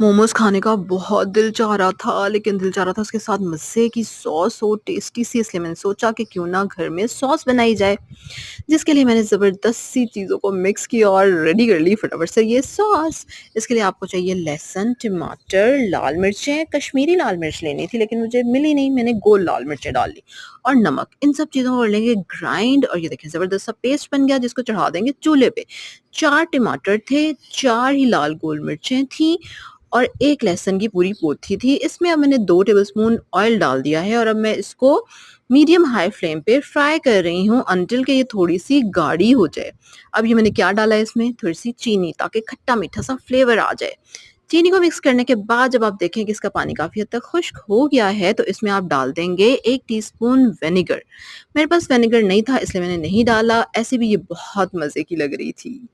मोमोज़ खाने का बहुत दिल चाह रहा था, लेकिन दिल चाह रहा था उसके साथ मज़े की सॉस हो, टेस्टी सी, इसलिए मैंने सोचा कि क्यों ना घर में सॉस बनाई जाए, जिसके लिए मैंने ज़बरदस्त सी चीज़ों को मिक्स किया और रेडी कर ली फटाफट से ये सॉस। इसके लिए आपको चाहिए लहसुन, टमाटर, लाल मिर्चें, कश्मीरी लाल मिर्च लेनी थी लेकिन मुझे मिली नहीं, मैंने गोल लाल मिर्चें डाल ली और नमक। इन सब चीज़ों को कर लेंगे ग्राइंड और ये देखिए ज़बरदस्त सा पेस्ट बन गया जिसको चढ़ा देंगे चूल्हे पे। 4 टमाटर थे, 4 ही लाल गोल मिर्चें थीं और 1 लहसुन की पूरी पोथी थी। इसमें अब मैंने 2 टेबलस्पून ऑयल डाल दिया है और अब मैं इसको मीडियम हाई फ्लेम पे फ्राई कर रही हूँ अंटिल कि ये थोड़ी-सी गाढ़ी हो जाए। अब ये मैंने क्या डाला है इसमें थोड़ी-सी चीनी ताकि खट्टा-मीठा सा फ्लेवर आ जाए। चीनी को मिक्स करने के बाद जब आप देखें कि इसका पानी काफ़ी हद तक खुश्क हो गया है तो इसमें आप डाल देंगे 1 टीस्पून विनेगर। मेरे पास विनेगर नहीं था इसलिए मैंने नहीं डाला, ऐसे भी ये बहुत मज़े की लग रही थी।